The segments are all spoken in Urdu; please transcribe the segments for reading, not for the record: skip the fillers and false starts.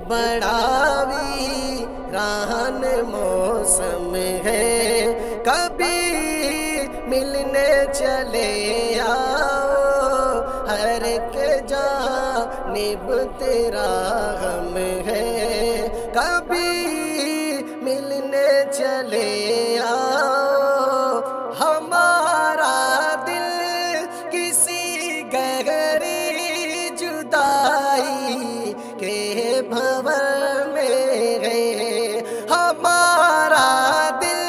بڑا ویران موسم ہے، کبھی ملنے چلے آؤ، ہر ایک جانب تیرا غم ہے، کبھی ملنے چلے آؤ، ہمارا دل کسی گہری جدائی کے بھنور میں ہے، ہمارا دل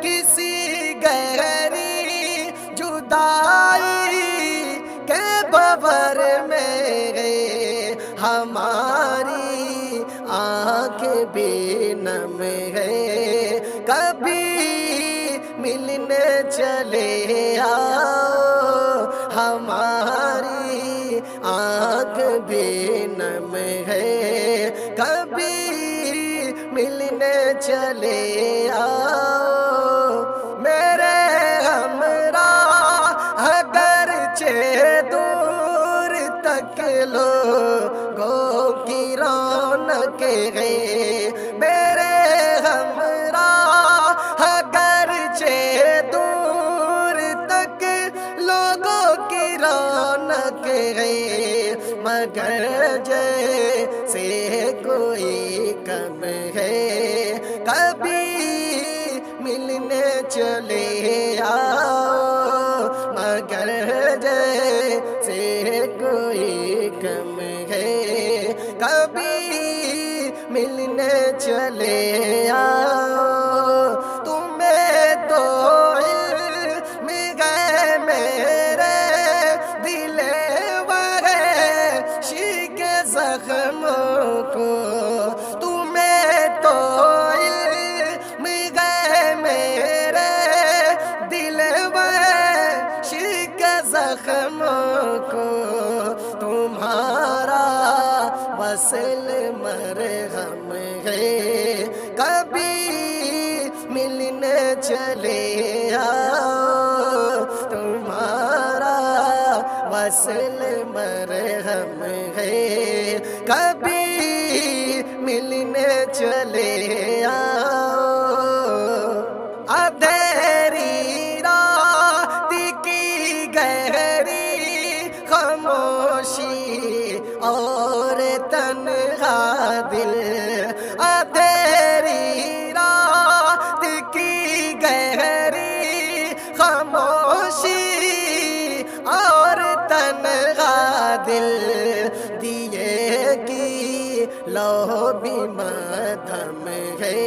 کسی گہری جدائی کے بھنور میں ہے، ہماری آنکھ بھی نم ہے، کبھی ملنے چلے آؤ، ہماری آنکھ بھی نم ہے، کبھی ملنے چلے آؤ، میرے ہمراہ اگرچہ دور تک لوگوں کی رونق ہے، میرے ہمراہ اگرچہ دور تک لوگوں کی رونق ہے، مگر جیسے کوئی کم ہے، کبھی ملنے چلے آؤ، مگر جیسے کوئی کم ہے، کبھی ملنے چلے آؤ، تمہیں تو علم ہے میرے دل وحشی کے زخموں کو، تمہیں تو علم ہے میرے دل وحشی کے زخموں کو، تمہارا وصل مرہم ہے، کبھی ملنے چلے آؤ، تمہارا وصل مرہم ہے، کبھی ملنے چلے آؤ، اندھیری رات کی گہری خاموشی اور تنہا دل، اندھیری رات کی گہری خاموشی اور تنہا دل، دیے کی لو بھی ماتم ہے،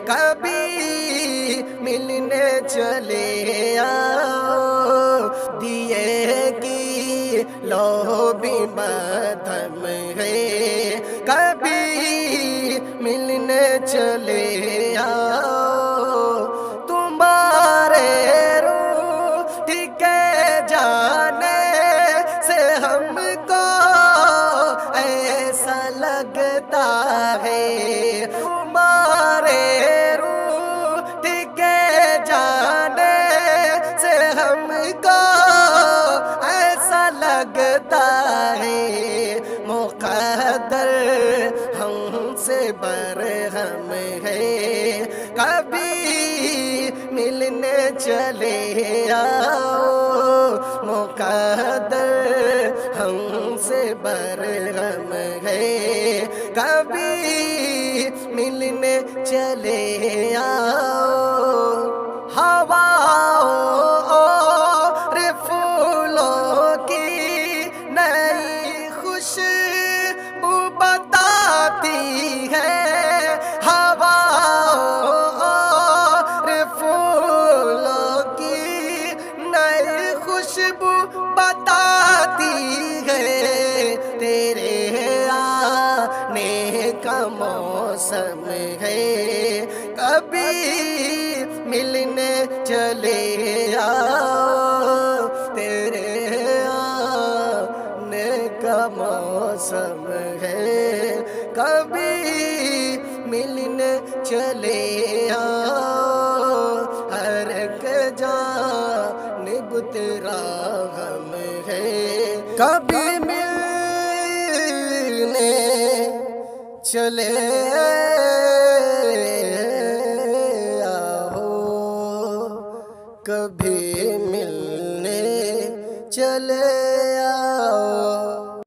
کبھی ملنے چلے آؤ، دیے کی لو بھی ماتم ہے، کبھی ملنے چلے آؤ، تمہارے روح کے جانے سے ہم کو ایسا لگتا ہے، تمہارے روح کے جانے سے ہم کو ایسا لگتا ہے، مقدر ہم سے برہم ہے، کبھی ملنے چلے آؤ، مقدر ہم سے برہم ہے، کبھی ملنے چلے آؤ، ہواؤں اور پھولوں کی نئی خوشبو بتاتی ہے، ہواؤں اور پھولوں کی نئی خوشبو بتاتی ہے، تیرے آنے کا موسم ہے، کبھی ملنے چلے آؤ، تیرے آنے کا موسم ہے، کبھی ملنے چلے آؤ، ہر ایک جانب تیرا غم ہے، کبھی ملنے چلے آؤ، کبھی ملنے چلے آؤ۔